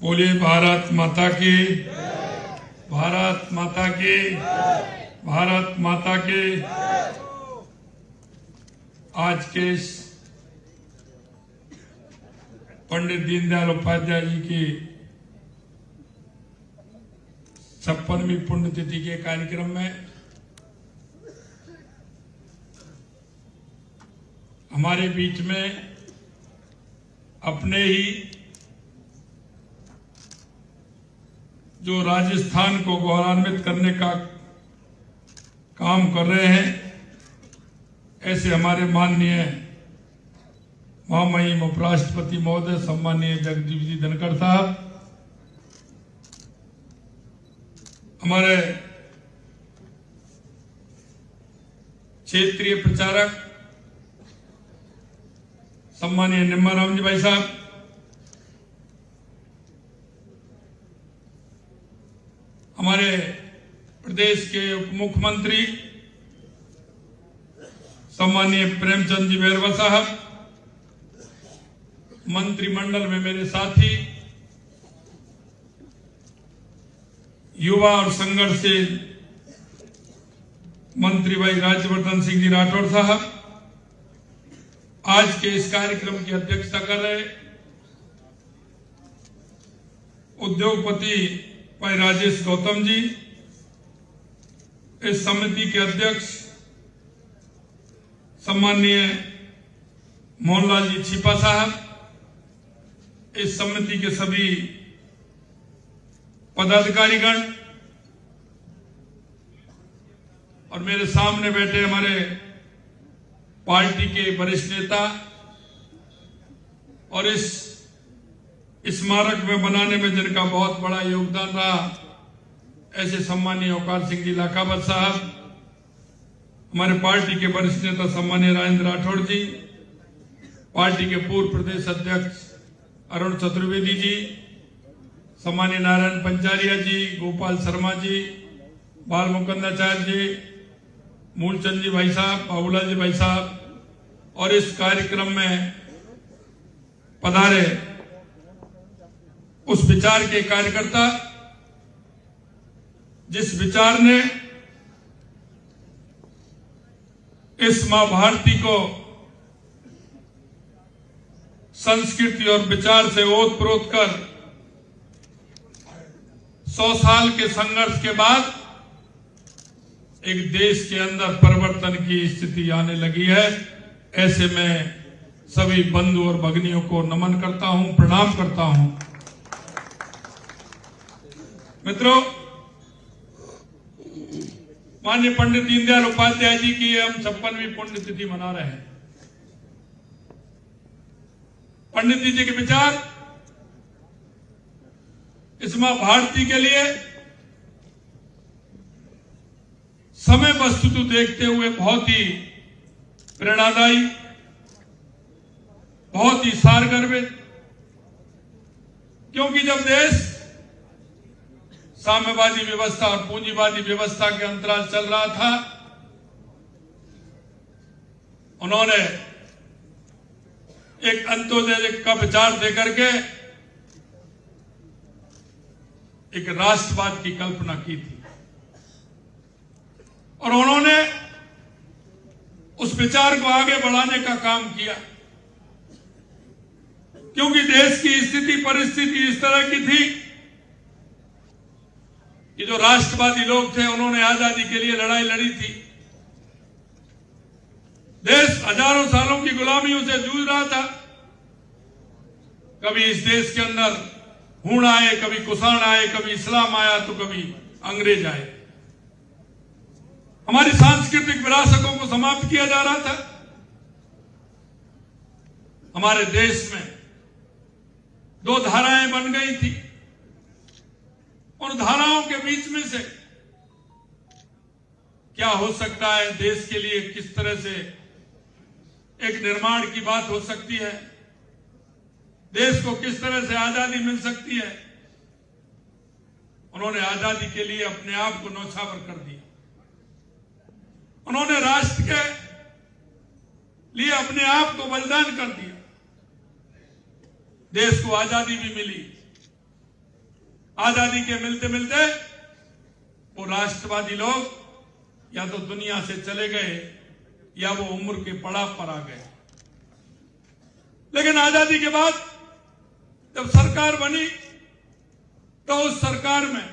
बोलिए भारत माता की, भारत माता की, भारत माता की। आज के इस पंडित दीनदयाल उपाध्याय जी की 56वीं पुण्यतिथि के कार्यक्रम में हमारे बीच में अपने ही जो राजस्थान को गौरवान्वित करने का काम कर रहे हैं, ऐसे हमारे माननीय महामहिम उपराष्ट्रपति महोदय सम्माननीय जगदीप जी धनखड़ साहब, हमारे क्षेत्रीय प्रचारक सम्माननीय निम्माराम जी भाई साहब, हमारे प्रदेश के उप मुख्यमंत्री सम्माननीय प्रेमचंद जी बैरवा साहब, मंत्रिमंडल में मेरे साथी, युवा और संघर्षशील मंत्री भाई राज्यवर्धन सिंह जी राठौड़ साहब, आज के इस कार्यक्रम की अध्यक्षता कर रहे उद्योगपति भाई राजेश गौतम जी, इस समिति के अध्यक्ष सम्माननीय मोहनलाल जी छिपा साहब, इस समिति के सभी पदाधिकारीगण और मेरे सामने बैठे हमारे पार्टी के वरिष्ठ नेता और इस स्मारक में बनाने में जिनका बहुत बड़ा योगदान रहा, ऐसे सम्माननीय अवकार सिंह जी लाखावत साहब, हमारे पार्टी के वरिष्ठ नेता सम्माननीय राजेंद्र राठौड़ जी, पार्टी के पूर्व प्रदेश अध्यक्ष अरुण चतुर्वेदी जी, सम्माननीय नारायण पंचारिया जी, गोपाल शर्मा जी, बाल मुकुंदाचार्य जी, मूलचंद जी भाई साहब, बाबूलाल जी भाई साहब, और इस कार्यक्रम में पधारे उस विचार के कार्यकर्ता जिस विचार ने इस मां भारती को संस्कृति और विचार से ओतप्रोत कर 100 साल के संघर्ष के बाद एक देश के अंदर परिवर्तन की स्थिति आने लगी है। ऐसे में सभी बंधु और भगिनियों को नमन करता हूं, प्रणाम करता हूं। मित्रों, माननीय पंडित दीनदयाल उपाध्याय जी की हम 56वीं पुण्यतिथि मना रहे हैं। पंडित जी के विचार इस मां भारती के लिए समय वस्तुतः देखते हुए बहुत ही प्रेरणादायी, बहुत ही सारगर्भित, क्योंकि जब देश साम्यवादी व्यवस्था और पूंजीवादी व्यवस्था के अंतराल चल रहा था, उन्होंने एक अंत्योदय का विचार देकर के एक राष्ट्रवाद की कल्पना की थी और उन्होंने उस विचार को आगे बढ़ाने का काम किया, क्योंकि देश की स्थिति परिस्थिति इस तरह की थी कि जो राष्ट्रवादी लोग थे उन्होंने आजादी के लिए लड़ाई लड़ी थी। देश हजारों सालों की गुलामियों से जूझ रहा था। कभी इस देश के अंदर हूण आए, कभी कुषाण आए, कभी इस्लाम आया तो कभी अंग्रेज आए। हमारी सांस्कृतिक विरासतों को समाप्त किया जा रहा था। हमारे देश में 2 धाराएं बन गई थी। उन धाराओं के बीच में से क्या हो सकता है, देश के लिए किस तरह से एक निर्माण की बात हो सकती है, देश को किस तरह से आजादी मिल सकती है। उन्होंने आजादी के लिए अपने आप को न्यौछावर कर दिया। उन्होंने राष्ट्र के लिए अपने आप को बलिदान कर दिया। देश को आजादी भी मिली, आजादी के मिलते मिलते वो राष्ट्रवादी लोग या तो दुनिया से चले गए या वो उम्र के पड़ाव पर आ गए। लेकिन आजादी के बाद जब सरकार बनी तो उस सरकार में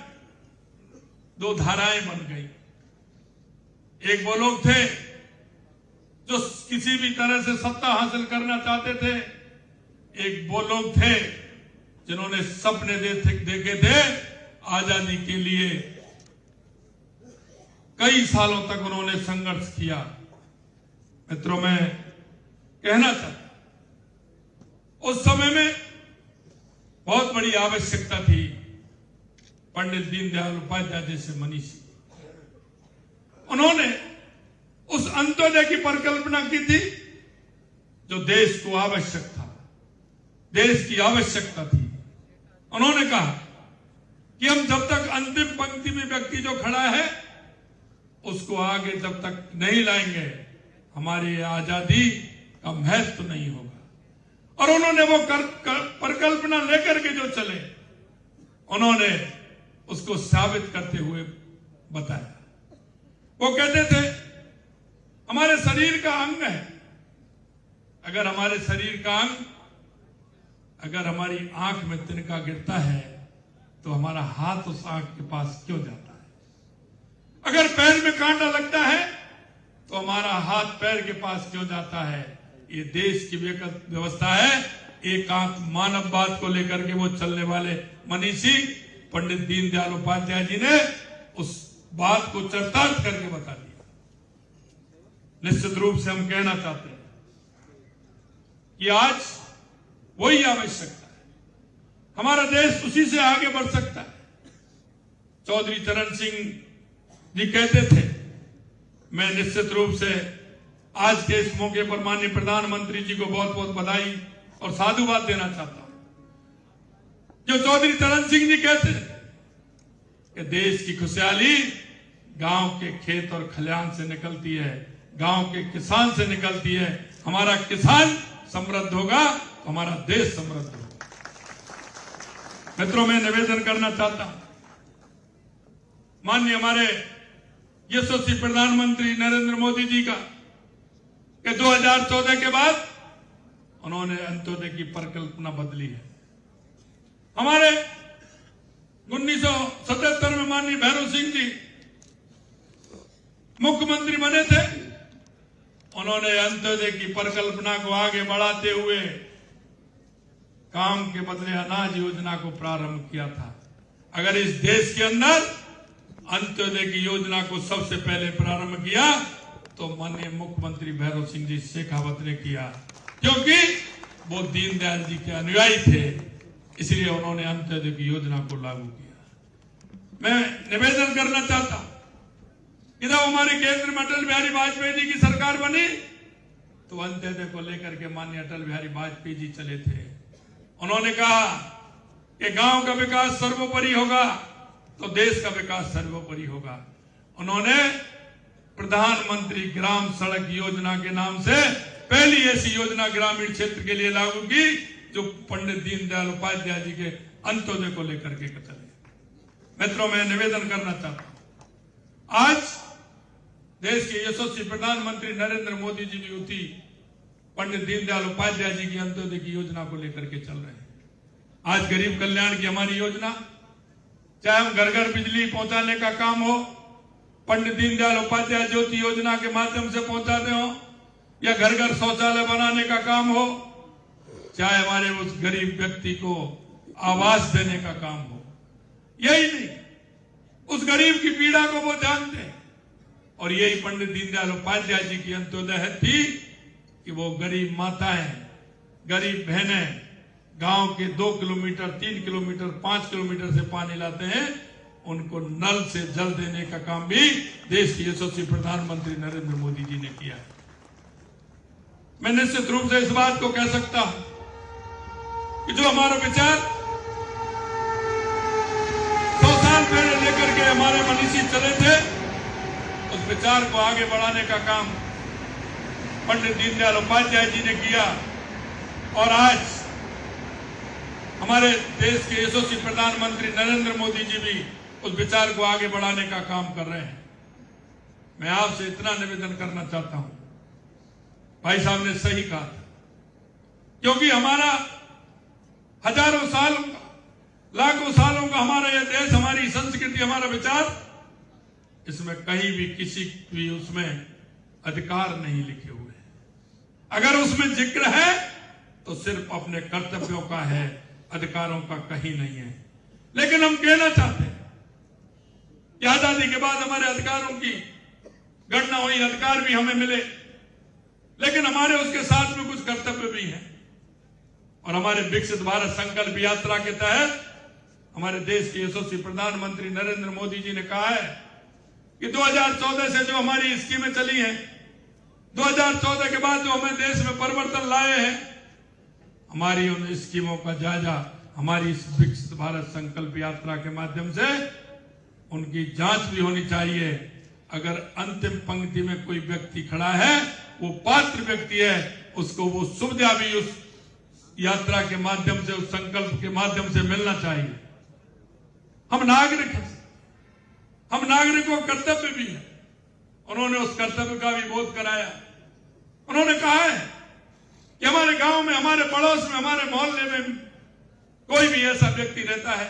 दो धाराएं बन गई। एक वो लोग थे जो किसी भी तरह से सत्ता हासिल करना चाहते थे, एक वो लोग थे जिन्होंने सपने देखे थे आजादी के लिए। कई सालों तक उन्होंने संघर्ष किया। मित्रों, मैं कहना चाहता उस समय में बहुत बड़ी आवश्यकता थी पंडित दीनदयाल उपाध्याय जैसे मनीषी। उन्होंने उस अंत्योदय की परिकल्पना की थी जो देश को आवश्यक था, देश की आवश्यकता थी। उन्होंने कहा कि हम जब तक अंतिम पंक्ति में व्यक्ति जो खड़ा है उसको आगे जब तक नहीं लाएंगे हमारी आजादी का महत्व नहीं होगा। और उन्होंने वो परिकल्पना लेकर के जो चले, उन्होंने उसको साबित करते हुए बताया। वो कहते थे हमारे शरीर का अंग है, अगर हमारे शरीर का अंग, अगर हमारी आंख में तिनका गिरता है तो हमारा हाथ उस आंख के पास क्यों जाता है? अगर पैर में कांटा लगता है तो हमारा हाथ पैर के पास क्यों जाता है? ये देश की व्यवस्था है। एकांत मानववाद को लेकर के वो चलने वाले मनीषी पंडित दीनदयाल उपाध्याय जी ने उस बात को चरितार्थ करके बता दिया। निश्चित रूप से हम कहना चाहते हैं कि आज वही आवश्यकता है, हमारा देश उसी से आगे बढ़ सकता है। चौधरी चरण सिंह जी कहते थे, मैं निश्चित रूप से आज के इस मौके पर माननीय प्रधानमंत्री जी को बहुत बहुत बधाई और साधुवाद देना चाहता हूं। जो चौधरी चरण सिंह जी कहते हैं कि देश की खुशहाली गांव के खेत और खलिहान से निकलती है, गांव के किसान से निकलती है। हमारा किसान समृद्ध होगा तो हमारा देश समृद्ध होगा। मित्रों, मैं निवेदन करना चाहता हूं माननीय हमारे यशस्वी प्रधानमंत्री नरेंद्र मोदी जी का कि 2014 के बाद उन्होंने अंत्योदय की परिकल्पना बदली है। हमारे 1977 में माननीय भैरव सिंह जी मुख्यमंत्री बने थे। उन्होंने अंत्योदय की परिकल्पना को आगे बढ़ाते हुए काम के बदले अनाज योजना को प्रारंभ किया था। अगर इस देश के अंदर अंत्योदय की योजना को सबसे पहले प्रारंभ किया तो माननीय मुख्यमंत्री भैरव सिंह जी शेखावत ने किया, क्योंकि वो दीनदयाल जी के अनुयायी थे, इसलिए उन्होंने अंत्योदय की योजना को लागू किया। मैं निवेदन करना चाहता हूं कि जब हमारे केंद्र में अटल बिहारी वाजपेयी जी की सरकार बनी तो अंत्योदय को लेकर के माननीय अटल बिहारी वाजपेयी जी चले थे। उन्होंने कहा कि गांव का विकास सर्वोपरि होगा तो देश का विकास सर्वोपरि होगा। उन्होंने प्रधानमंत्री ग्राम सड़क योजना के नाम से पहली ऐसी योजना ग्रामीण क्षेत्र के लिए लागू की जो पंडित दीनदयाल उपाध्याय जी के अंत्योदय को लेकर के चले। मित्रों, मैं निवेदन करना चाहता हूं, आज देश के यशस्वी प्रधानमंत्री नरेंद्र मोदी जी भी उसी पंडित दीनदयाल उपाध्याय जी की अंत्योदय की योजना को लेकर के चल रहे हैं। आज गरीब कल्याण की हमारी योजना, चाहे हम घर घर बिजली पहुंचाने का काम हो, पंडित दीनदयाल उपाध्याय ज्योति योजना के माध्यम से पहुंचाते हो, या घर घर शौचालय बनाने का काम हो, चाहे हमारे उस गरीब व्यक्ति को आवास देने का काम हो, यही नहीं, उस गरीब की पीड़ा को वो जानते हैं। और यही पंडित दीनदयाल उपाध्याय जी की अंत्योदय थी कि वो गरीब माताएं, गरीब बहनें गांव के 2 किलोमीटर, 3 किलोमीटर, 5 किलोमीटर से पानी लाते हैं, उनको नल से जल देने का काम भी देश के यशस्वी प्रधानमंत्री नरेंद्र मोदी जी ने किया। मैं निश्चित रूप से इस बात को कह सकता हूं कि जो हमारा विचार 100 साल पहले लेकर के हमारे मनीषी चले थे, उस विचार को आगे बढ़ाने का काम पंडित दीनदयाल उपाध्याय जी ने किया। और आज हमारे देश के यशस्वी प्रधानमंत्री नरेंद्र मोदी जी भी उस विचार को आगे बढ़ाने का काम कर रहे हैं। मैं आपसे इतना निवेदन करना चाहता हूं, भाई साहब ने सही कहा था, क्योंकि हमारा हजारों साल, लाखों सालों का हमारा यह देश, हमारी संस्कृति, हमारा विचार, इसमें कहीं भी किसी भी उसमें अधिकार नहीं लिखे हुए हैं। अगर उसमें जिक्र है तो सिर्फ अपने कर्तव्यों का है, अधिकारों का कहीं नहीं है। लेकिन हम कहना चाहते हैं कि आजादी के बाद हमारे अधिकारों की गणना हुई, अधिकार भी हमें मिले, लेकिन हमारे उसके साथ में कुछ कर्तव्य भी हैं। और हमारे विकसित भारत संकल्प यात्रा के तहत हमारे देश के यशस्वी प्रधानमंत्री नरेंद्र मोदी जी ने कहा है कि 2014 से जो हमारी स्कीमें चली हैं, 2014 के बाद जो हमें देश में परिवर्तन लाए हैं, हमारी उन स्कीमों का जायजा हमारी इस विकसित भारत संकल्प यात्रा के माध्यम से उनकी जांच भी होनी चाहिए। अगर अंतिम पंक्ति में कोई व्यक्ति खड़ा है, वो पात्र व्यक्ति है, उसको वो सुविधा भी उस यात्रा के माध्यम से, उस संकल्प के माध्यम से मिलना चाहिए। हम नागरिक हैं, हम नागरिकों का कर्तव्य भी है। उन्होंने उस कर्तव्य का भी बोध कराया। उन्होंने कहा है कि हमारे गांव में, हमारे पड़ोस में, हमारे मोहल्ले में कोई भी ऐसा व्यक्ति रहता है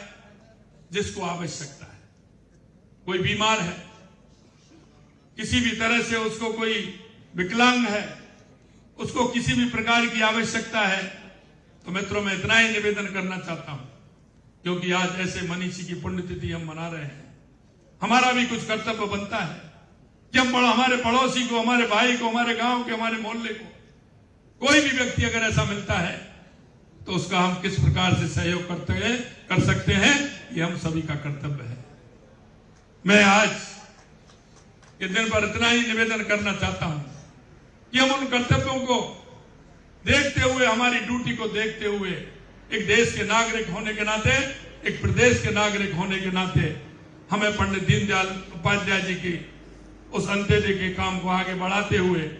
जिसको आवश्यकता है, कोई बीमार है, किसी भी तरह से उसको कोई विकलांग है, उसको किसी भी प्रकार की आवश्यकता है, तो मित्रों मैं इतना ही निवेदन करना चाहता हूं, क्योंकि आज ऐसे मनीषी की पुण्यतिथि हम मना रहे हैं, हमारा भी कुछ कर्तव्य बनता है कि हम हमारे पड़ोसी को, हमारे भाई को, हमारे गांव के, हमारे मोहल्ले को, कोई भी व्यक्ति अगर ऐसा मिलता है तो उसका हम किस प्रकार से सहयोग कर सकते हैं, ये हम सभी का कर्तव्य है। मैं आज के दिन पर इतना ही निवेदन करना चाहता हूं कि हम उन कर्तव्यों को देखते हुए, हमारी ड्यूटी को देखते हुए, एक देश के नागरिक होने के नाते, एक प्रदेश के नागरिक होने के नाते, हमें पंडित दीनदयाल उपाध्याय जी की उस अंत्योदय के काम को आगे बढ़ाते हुए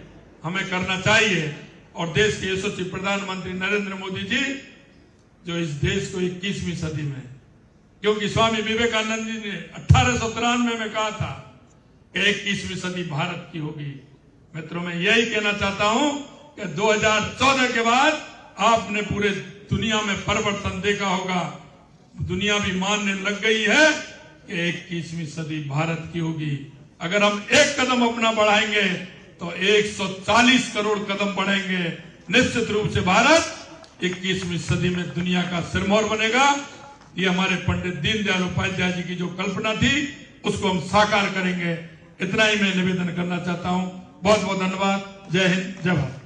हमें करना चाहिए। और देश के यशस्वी प्रधानमंत्री नरेंद्र मोदी जी जो इस देश को 21वीं सदी में, क्योंकि स्वामी विवेकानंद जी ने 1893 में कहा था कि 21वीं सदी भारत की होगी। मित्रों मैं यही कहना चाहता हूं कि 2014 के बाद आपने पूरे दुनिया में परिवर्तन देखा होगा। दुनिया भी मानने लग गई है कि 21वीं सदी भारत की होगी। अगर हम एक कदम अपना बढ़ाएंगे तो 140 करोड़ कदम बढ़ेंगे। निश्चित रूप से भारत 21वीं सदी में दुनिया का सिरमौर बनेगा। ये हमारे पंडित दीनदयाल उपाध्याय जी की जो कल्पना थी, उसको हम साकार करेंगे। इतना ही मैं निवेदन करना चाहता हूं। बहुत बहुत धन्यवाद। जय हिंद, जय भारत।